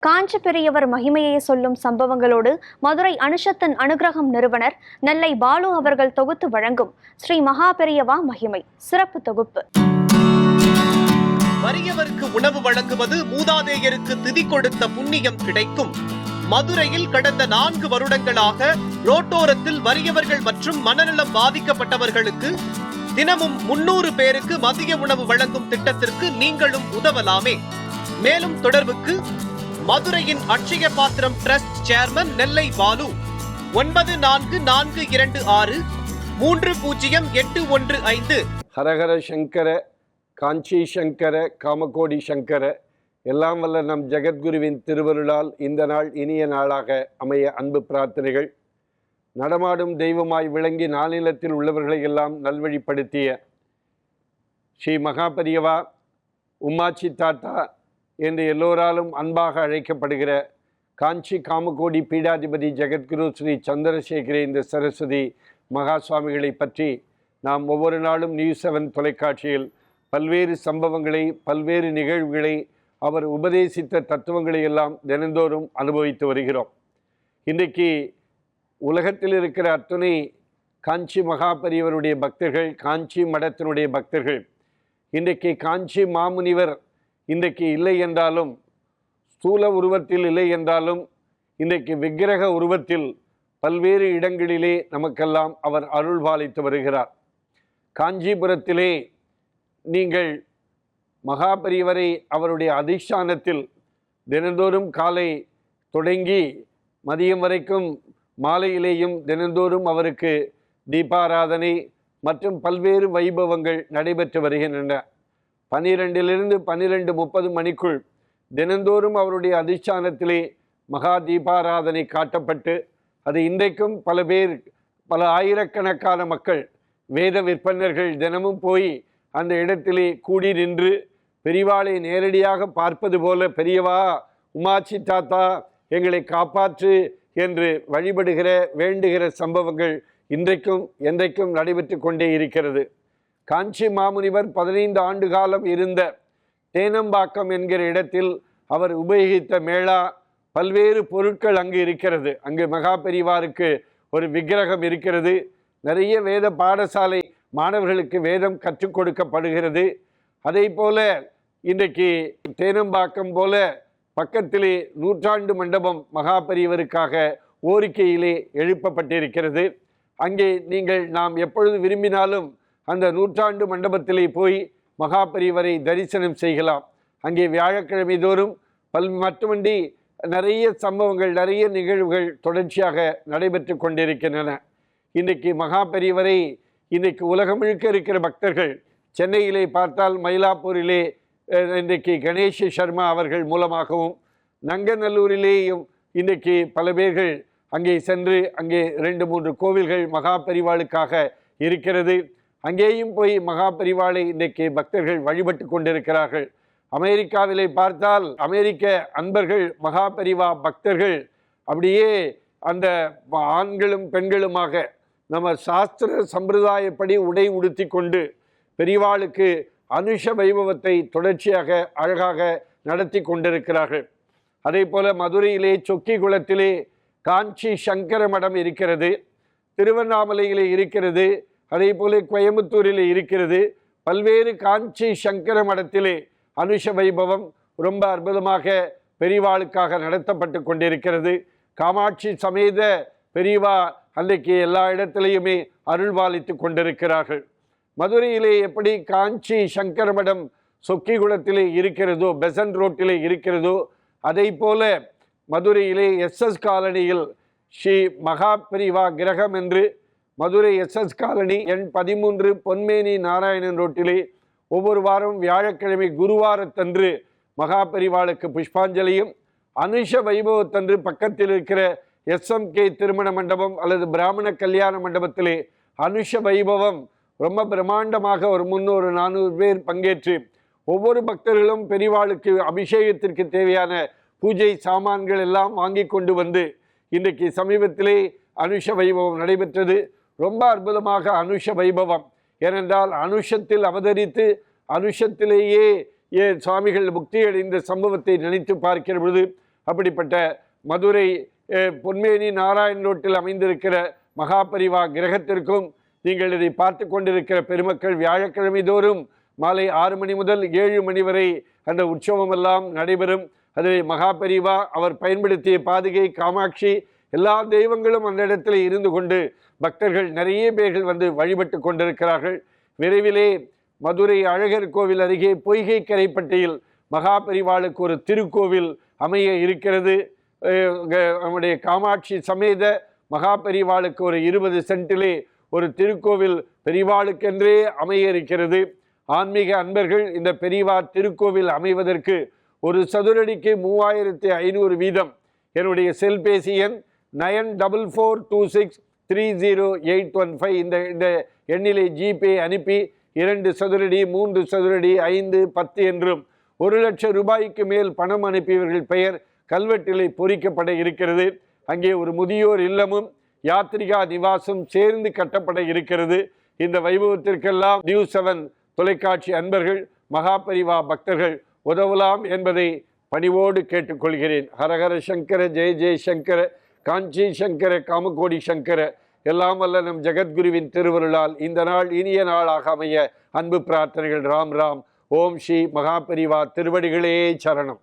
காஞ்சி பெரியவர் மகிமையை சொல்லும் சம்பவங்களோடு மதுரை அனுஷத்தின் அனுகிரகம் நிறுவனர் நெல்லை பாலு அவர்கள் தொகுத்து வழங்கும் ஸ்ரீ மகா பெரியவா மகிமை சிறப்பு தொகுப்பு. வறியவருக்கு உணவு வழங்குவது மூதாதையருக்கு திதி கொடுத்த புண்ணியம் கிடைக்கும். மதுரையில் கடந்த 4 வருடங்களாக ரோட்டோரத்தில் வறியவர்கள் மற்றும் மனநலம் பாதிக்கப்பட்டவர்களுக்கு தினமும் 300 பேருக்கு மதிய உணவு வழங்கும் திட்டத்திற்கு நீங்களும் உதவலாமே. மேலும் தொடர்புக்கு மதுரையின் அட்சய பாத்திரம் டிரஸ்ட் சேர்மன் நெல்லை பாலு 9442630815. ஹரஹர சங்கர, காஞ்சி சங்கர, காமகோடி சங்கர. எல்லாம் வல்ல நம் ஜெகத்குருவின் திருவருளால் இந்த நாள் இனிய நாளாக அமைய அன்பு பிரார்த்தனைகள். நடமாடும் தெய்வமாய் விளங்கி நாளிலத்தில் உள்ளவர்களை எல்லாம் நல்வழிப்படுத்திய ஸ்ரீ மகா பெரியவா உம்மாச்சி தாத்தா என்று எல்லோராலும் அன்பாக அழைக்கப்படுகிற காஞ்சி காமகோடி பீடாதிபதி ஜெகத்குரு ஸ்ரீ சந்திரசேகரேந்திர சரஸ்வதி மகா சுவாமிகளை பற்றி நாம் ஒவ்வொரு நாளும் நியூஸ் 7 தொலைக்காட்சியில் பல்வேறு சம்பவங்களை, பல்வேறு நிகழ்வுகளை, அவர் உபதேசித்த தத்துவங்களை எல்லாம் தினந்தோறும் அனுபவித்து வருகிறோம். இன்றைக்கு உலகத்தில் இருக்கிற அத்துணை காஞ்சி மகா பெரியவருடைய பக்தர்கள், காஞ்சி மடத்தினுடைய பக்தர்கள், இன்றைக்கு காஞ்சி மாமுனிவர் இன்றைக்கு இல்லை என்றாலும், ஸ்தூல உருவத்தில் இல்லை என்றாலும், இன்றைக்கு விக்கிரக உருவத்தில் பல்வேறு இடங்களிலே நமக்கெல்லாம் அவர் அருள் பாலித்து வருகிறார். காஞ்சிபுரத்திலே நீங்கள் மகா பெரியவரை அவருடைய அதிஷ்டானத்தில் தினந்தோறும் காலை தொடங்கி மதியம் வரைக்கும் மாலையிலேயும் தினந்தோறும் அவருக்கு தீபாராதனை மற்றும் பல்வேறு வைபவங்கள் நடைபெற்று வருகின்றன. 12 to 12:30 மணிக்குள் தினந்தோறும் அவருடைய அதிஷ்டானத்திலே மகா தீபாராதனை காட்டப்பட்டு, அது இன்றைக்கும் பல ஆயிரக்கணக்கான மக்கள், வேத விற்பனர்கள் தினமும் போய் அந்த இடத்திலே கூடி நின்று பெரியவாளை நேரடியாக பார்ப்பது போல, பெரியவா உமாச்சி தாத்தா எங்களை காப்பாற்று என்று வழிபடுகிற, வேண்டுகிற சம்பவங்கள் இன்றைக்கும் என்றைக்கும் நடைபெற்று கொண்டே இருக்கிறது. காஞ்சி மாமுனிவர் 15 ஆண்டு காலம் இருந்த தேனம்பாக்கம் என்கிற இடத்தில் அவர் உபயோகித்த மேளா, பல்வேறு பொருட்கள் அங்கு இருக்கிறது. அங்கு மகா பெரியவாருக்கு ஒரு விக்கிரகம் இருக்கிறது. நிறைய வேத பாடசாலை மாணவர்களுக்கு வேதம் கற்றுக் கொடுக்கப்படுகிறது. அதே போல இன்றைக்கு தேனம்பாக்கம் போல பக்கத்திலே 100ஆண்டு மண்டபம் மகா பெரியவருக்காக ஓரிக்கையிலே எழுப்பப்பட்டிருக்கிறது. அங்கே நாம் எப்பொழுது விரும்பினாலும் அந்த 100ஆண்டு மண்டபத்திலே போய் மகா பெரியவரை தரிசனம் செய்யலாம். அங்கே வியாழக்கிழமை தோறும் மட்டுமன்றி நிறைய சம்பவங்கள், நிறைய நிகழ்வுகள் தொடர்ச்சியாக நடைபெற்று கொண்டிருக்கின்றன. இன்றைக்கு மகா பெரியவரை இன்றைக்கு உலகம் முழுக்க இருக்கிற பக்தர்கள், சென்னையிலே பார்த்தால் மயிலாப்பூரிலே இன்றைக்கு கணேஷ் சர்மா அவர்கள் மூலமாகவும், நங்கநல்லூரிலேயும் இன்றைக்கு பல பேர்கள் அங்கே சென்று அங்கே 2-3 கோவில்கள் மகா பெரிவாளுக்காக இருக்கிறது. அங்கேயும் போய் மகா பெரிவாளை இன்றைக்கு பக்தர்கள் வழிபட்டு கொண்டிருக்கிறார்கள். அமெரிக்காவிலே பார்த்தால் அமெரிக்க அன்பர்கள், மகா பெரிவா பக்தர்கள் அப்படியே அந்த ஆண்களும் பெண்களுமாக நம்ம சாஸ்திர சம்பிரதாயப்படி உடை உடுத்தி கொண்டு பெரிவாளுக்கு அனுஷ வைபவத்தை தொடர்ச்சியாக அழகாக நடத்தி கொண்டிருக்கிறார்கள். அதே போல மதுரையிலே சொக்கி குளத்திலே காஞ்சி சங்கர மடம் இருக்கிறது, திருவண்ணாமலையிலே இருக்கிறது, அதே போல கோயம்புத்தூரிலே இருக்கிறது. பல்வேறு காஞ்சி சங்கர மடத்திலே அனுஷ வைபவம் ரொம்ப அற்புதமாக பெரிவாளுக்காக நடத்தப்பட்டு கொண்டிருக்கிறது. காமாட்சி சமேத பெரியவா அன்றைக்கு எல்லா இடத்திலையுமே அருள்பாலித்து கொண்டிருக்கிறார்கள். மதுரையிலே எப்படி காஞ்சி சங்கர மடம் சொக்கிகுளத்திலே இருக்கிறதோ, பெசன்ட் ரோட்டிலே இருக்கிறதோ, அதை போல மதுரையிலே SS காலனியில் ஸ்ரீ மகா பெரிவா கிரகம் என்று மதுரை SS காலனி எண் 13 பொன்மேனி நாராயணன் ரோட்டிலே ஒவ்வொரு வாரம் வியாழக்கிழமை குருவாரத்தன்று மகா பெரிவாளுக்கு புஷ்பாஞ்சலியும், அனுஷ வைபவத்தன்று பக்கத்தில் இருக்கிற SMK திருமண மண்டபம் அல்லது பிராமண கல்யாண மண்டபத்திலே அனுஷ வைபவம் ரொம்ப பிரம்மாண்டமாக ஒரு 300-400 பேர் பங்கேற்று ஒவ்வொரு பக்தர்களும் பெரிவாளுக்கு அபிஷேகத்திற்கு தேவையான பூஜை சாமான்கள் எல்லாம் வாங்கி கொண்டு வந்து இன்றைக்கு சமீபத்திலே அனுஷ வைபவம் நடைபெற்றது. ரொம்ப அற்புதமாக அனுஷ வைபவம். ஏனென்றால் அனுஷத்தில் அவதரித்து அனுஷத்திலேயே சுவாமிகள் முக்தி அடைந்த சம்பவத்தை நினைத்து பார்க்கிற பொழுது அப்படிப்பட்ட மதுரை பொன்மேனி நாராயண் ரோட்டில் அமைந்திருக்கிற மகாபரிவா கிரகத்திற்கும் நீங்கள் இதை பார்த்து கொண்டிருக்கிற பெருமக்கள் வியாழக்கிழமை தோறும் மாலை 6 மணி முதல் 7 மணி வரை அந்த உற்சவம் எல்லாம் நடைபெறும். அதில் மகாபரிவா அவர் பயன்படுத்திய பாதுகை காமாட்சி எல்லா தெய்வங்களும் அந்த இடத்துல இருந்து கொண்டு பக்தர்கள் நிறைய பேர்கள் வந்து வழிபட்டு கொண்டிருக்கிறார்கள். விரைவிலே மதுரை அழகர் கோவில் அருகே பொய்கை கரைப்பட்டியில் மகாபரிவாளுக்கு ஒரு திருக்கோவில் அமைய இருக்கிறது. நம்முடைய காமாட்சி சமேத மகாபரிவாளுக்கு ஒரு 20 சென்டிலே ஒரு திருக்கோவில் பெரிவாளுக்கென்றே அமைய இருக்கிறது. ஆன்மீக அன்பர்கள் இந்த பெரிவா திருக்கோவில் அமைவதற்கு ஒரு சதுரடிக்கு 3500 வீதம் என்னுடைய செல்பேசி எண் 9442630815 இந்த எண்ணிலே ஜிபே அனுப்பி 2 சதுரடி 3 சதுரடி 5 10 என்றும் 1 லட்சம் ரூபாய்க்கு மேல் பணம் அனுப்பியவர்கள் பெயர் கல்வெட்டிலே பொறிக்கப்பட இருக்கிறது. அங்கே ஒரு முதியோர் இல்லமும் யாத்ரிகா நிவாசம் சேர்ந்து கட்டப்பட இருக்கிறது. இந்த வைபவத்திற்கெல்லாம் நியூஸ் 7 தொலைக்காட்சி அன்பர்கள் மகாபரிவா பக்தர்கள் உதவலாம் என்பதை பணிவோடு கேட்டுக்கொள்கிறேன். ஹரஹர சங்கர ஜெய ஜெய சங்கர காஞ்சி சங்கர காமகோடி சங்கர. எல்லாம் வல்ல நம் ஜெகத்குருவின் திருவருளால் இந்த நாள் இனிய நாளாக அமைய அன்பு பிரார்த்தனைகள். ராம் ராம். ஓம் ஸ்ரீ மகாபரிவா திருவடிகளே சரணம்.